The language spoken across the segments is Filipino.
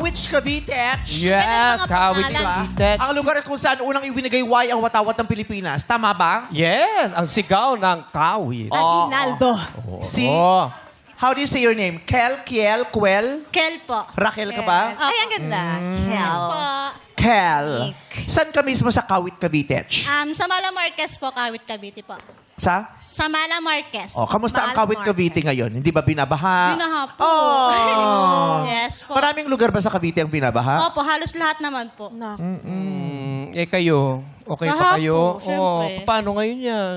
Kawich Cavite. Yes, Kawit pangalan. Cavite. Ang lugar kung saan unang ibinigay Y ang watawat ng Pilipinas. Tama ba? Yes, ang sigaw ng Kawit. Aguinaldo. Si, Oh. how do you say your name? Kel, Kiel, Kuel? Kel po. Raquel ka ba? Ay, ang ganda. Yes po. Kel. Saan ka mismo sa Kawit Cavite? Sa Mala Marquez po, Kawit Cavite po. Sa? Sa Mala Marquez. Oh, kamusta ang Mahal Kawit mo, Cavite ngayon? Hindi ba binabaha? Binaha po. Oh. Yes po. Maraming lugar ba sa Cavite ang binabaha? Opo, halos lahat naman po. Kayo, okay Baha pa kayo? po, syempre. Paano ngayon yan?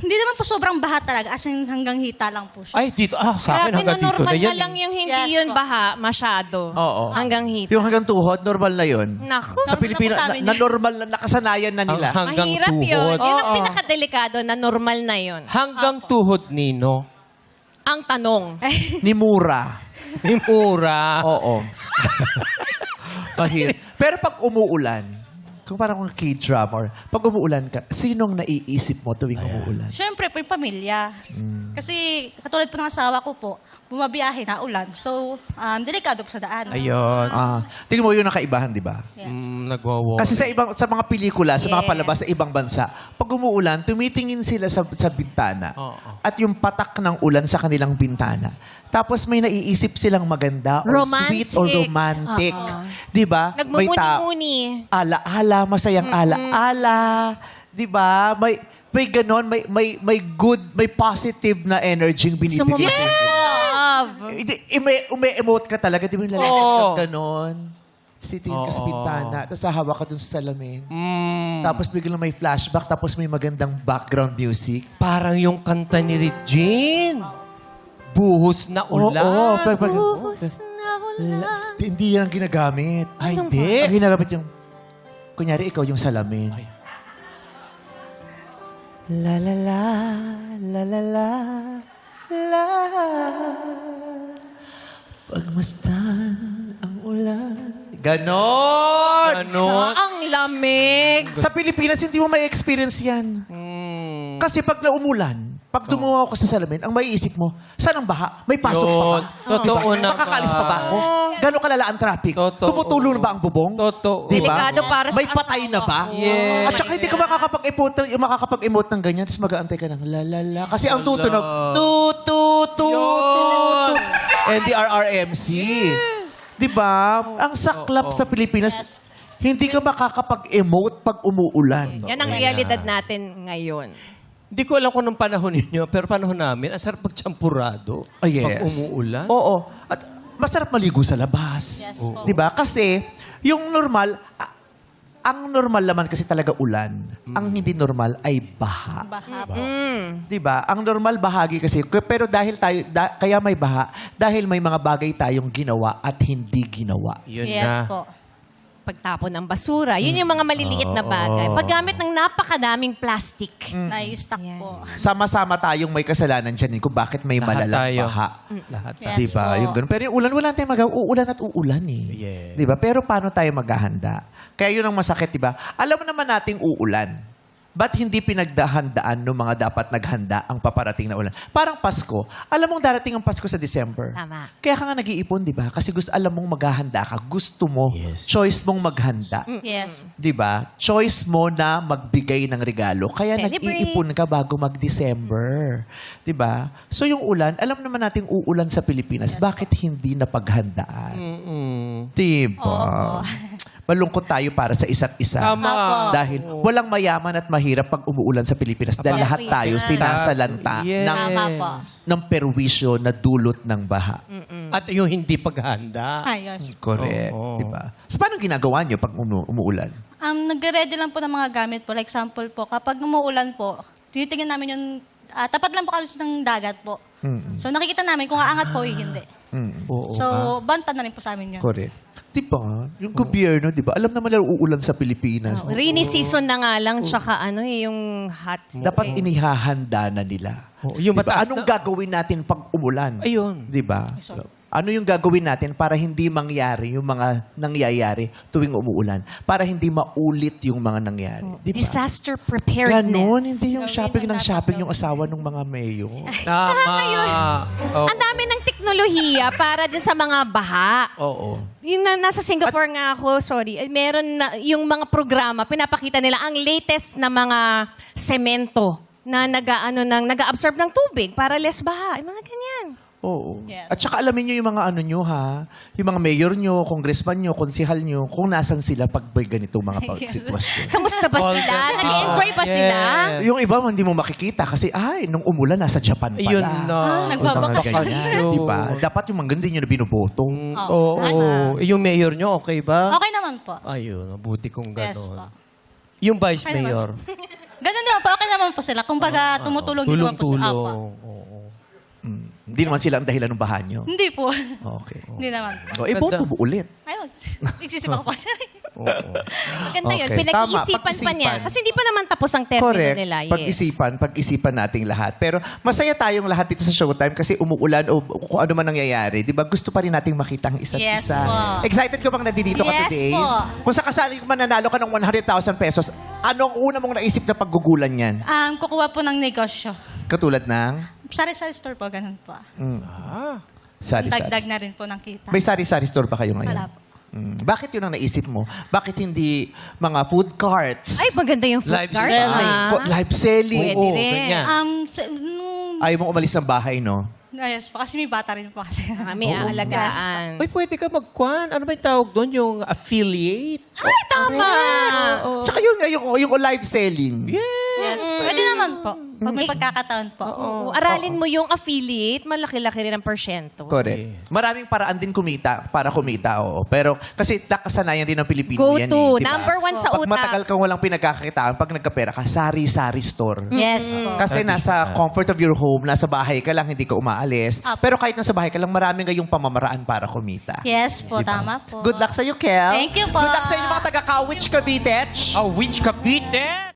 Hindi naman po sobrang baha talaga. As in, hanggang hita lang po siya. Ay, dito. Sa akin hanggang dito normal na yan. na lang yung hindi Yes yun po. baha masyado. Oo. Hanggang hita. Yung hanggang tuhod, normal na yun. Naku. Sa Normal na Pilipinas, po sa amin na yun. normal na nakasanayan na nila. Hanggang Mahirap yun. tuhod. Yun ang Oo. pinakadelikado na normal na yun. Hanggang tuhod, Nino. Ang tanong. Ni Mura. Ni Mura. Oo. Mahirap. Pero pag umuulan, kung parang kung K-drama, or pag umuulan ka, sinong naiisip mo tuwing umuulan? Siyempre po yung pamilya. Kasi katulad po ng asawa ko po, bumabiyahe na ulan. So, delikado po sa daan. Ayun. Tingnan mo yun ang kaibahan, di ba? Yes. Nagwawa. Kasi sa mga pelikula, sa mga Yes. palabas sa ibang bansa, pag umuulan, tumitingin sila sa bintana. Oo. At yung patak ng ulan sa kanilang bintana. Tapos may naiisip silang maganda or Romantic. sweet or romantic. Di ba? May Nagmumuni-muni. ala-ala, masayang ala-ala. Di ba? May ganon, may good, may positive na energy yung binibigay. Sumumay. sa'yo. Love. Umi-emote ka talaga. Di ba yung lalaki Oo. ka ganon? Sitin ka sa Oo. bintana, tapos hahawak ka dun sa salamin. Mm, Tapos biglang may flashback, tapos may magandang background music. parang yung kanta ni Regine. Buhos na ulan. Oo, Buhos na ulan. hindi yan ang ginagamit. Ay, Anong hindi. Ang ginagamit yung, kunyari ikaw yung salamin. La la la, la la la, la. Pagmasdan ang ulan. Ganon! Ano? Ang lamig. Sa Pilipinas, hindi mo may experience yan. Kasi pag naumulan, pag dumuha ako sa salamin, ang maiisip mo, saan ang baha? May pasok pa ba? Yun. Totoo Diba? naman. Makakaalis pa ba ako? Gano'ng kalala ang traffic? Totoo. Tumutulo na ba ang bubong? Totoo. Diba? Delikado para sa May patay na ba? Yes. At saka hindi ka makakapag-emote ng ganyan, tapos mag-aantay ka ng la la la. Kasi ang tutunog, tu tu tu tu tu. NDRRMC. Diba? Ang saklap sa Pilipinas, hindi ka makakapag-emote pag umuulan. Yan ang realidad natin ngayon. Hindi ko alam kung anong panahon ninyo, pero panahon namin, ang sarap magtsampurado. Oh, yes. Pag umuulan. Oo. At masarap maligo sa labas. Yes po. 'Di ba? Kasi yung normal, ang normal naman kasi talaga ulan. Ang hindi normal ay baha. Baha po. 'Di ba? Ang normal bahagi kasi pero dahil tayo kaya may baha dahil may mga bagay tayong ginawa at hindi ginawa. Yun Yes na. po. Pagtapon ng basura. Yun yung mga maliliit na bagay. Paggamit ng napakadaming plastic. Na-stuck Yan. po. Sama-sama tayong may kasalanan dyan kung bakit may Lahat malalang tayo. baha. Lahat Yes. Di ba? po. Yung ganun. Pero yung ulan, wala tayong uulan at uulan eh. Yeah. Di ba? Pero paano tayo maghahanda? Kaya yun ang masakit, di ba? Alam mo naman nating uulan. Ba't hindi pinagdahandaan ng mga dapat naghanda ang paparating na ulan? Parang Pasko. Alam mong darating ang Pasko sa December. Tama. Kaya ka nga nag-iipon, di ba? Kasi alam mong maghahanda ka. Gusto mo. Yes. Choice mong maghanda. Yes. Di ba? Choice mo na magbigay ng regalo. Kaya Celebrate. nag-iipon ka bago mag-December. Di ba? So yung ulan, alam naman nating uulan sa Pilipinas. Bakit hindi napaghandaan? Di ba? Malungkot tayo para sa isa't isa. Tama. Opo. Dahil walang mayaman at mahirap pag umuulan sa Pilipinas. Dahil Yes, lahat tayo yes. sinasalanta Yes. Tama po. ng perwisyo na dulot ng baha. At yung hindi paghahanda. Ayos. Correct. Oo. Di ba? So paano ginagawa niyo pag umuulan? Nagre-ready lang po ng mga gamit po. Like example po, kapag umuulan po, tinitingnan namin yung, tapat lang po kami ng dagat po. So nakikita namin kung aangat po o hindi. Oo, So, banta na rin po sa amin yun. Correct. Di ba? Yung gobyerno, di ba? Alam naman nila uulan sa Pilipinas. Rainy season na nga lang, tsaka yung hot. Dapat inihahanda na nila. Oo, yung Di ba? mataas Anong na- gagawin natin pag umulan? Ayun. Di ba? ano yung gagawin natin para hindi mangyari yung mga nangyayari tuwing umuulan? Para hindi maulit yung mga nangyari. Di ba? Disaster preparedness. Ganon, hindi yung Gawin shopping na ng natin shopping yung gawin. asawa ng mga mayo. Tama. Oh. Ang dami ng teknolohiya para dyan sa mga baha. Oo. Yung nasa Singapore nga ako, sorry, meron na yung mga programa, pinapakita nila ang latest na mga semento na nag-absorb ng tubig para less baha. Yung mga ganyan. Oo. Yes. At saka alamin nyo yung mga ano nyo ha, yung mga mayor nyo, congressman nyo, konsihal nyo, kung nasan sila pag may ganitong mga sitwasyon. Kamusta ba All sila? the- Nag-enjoy ba sila? Yes. Yung iba, hindi mo makikita kasi, ay, nung umulan, nasa Japan pala. Yun na. nagbabakasyon. Diba? Dapat yung mga hindi nyo na binoboto. Oo. Yung mayor nyo, okay ba? Okay naman po. Ayun, mabuti kung Yes po. gano'n. Yung vice Okay naman. mayor. Ganun naman po, okay naman po sila. Kumbaga, tumutulong din naman po sila. Opo. Tulong-tulong. Oo. Hindi naman sila ang dahilan ng baha nyo. Hindi po. Okay. Hindi naman po. O, iboto mo ulit. Ayun, nagsisip ako pa siya. Maganda yun. Okay, Pinag-iisipan tama. pa niya. Pag-isipan. Kasi hindi pa naman tapos ang termino Correct. nila. Yes. Pag-isipan nating lahat. Pero masaya tayong lahat dito sa Showtime kasi umuulan o kung ano man nangyayari. Di ba? Gusto pa rin nating makita ang isa't Yes isa. po. Excited ka bang nandito ka Yes today? po. Kung sakasali mananalo ka ng 100,000 pesos, anong una mong naisip na paggugulan yan? Kukuha po ng negosyo. Katulad ng Sari-sari store po, ganun po. sari-sari. Dagdag na rin po ng kita. May sari-sari store ba kayo ngayon? Wala po. Bakit yun ang naisip mo? Bakit hindi mga food carts? Ay, maganda yung food Live cart. selling. Live selling? Pwede Oo, rin. ganyan. Ayaw mong umalis ng bahay, no? Yes po, kasi may bata rin po kasi. Kami aalagaan. Uy, pwede ka mag-kwan. Ano ba yung tawag doon? Yung affiliate? Ay, tama! Tsaka yun nga, yung live selling. Yes, pwede naman po. Pag may pagkakataon po. Oo, aralin mo yung affiliate, malaki-laki rin ang porsyento. Correct. Maraming paraan din para kumita, oo. Pero kasi nakasanayan din ng Pilipino Go yan to. eh. Diba? Number one sa Pag utak. matagal kang walang pinagkakakitaan, pag nagkapera ka, sari-sari store. Yes po. Kasi nasa comfort of your home, nasa bahay ka lang, hindi ka umaalis. Apo. Pero kahit nasa bahay ka lang, maraming ngayong pamamaraan para kumita. Yes po, Diba? tama po. Good luck sa'yo, Kel. Thank you po. Good luck sa inyo mga taga-Kawich, Cavite. Which Cavite?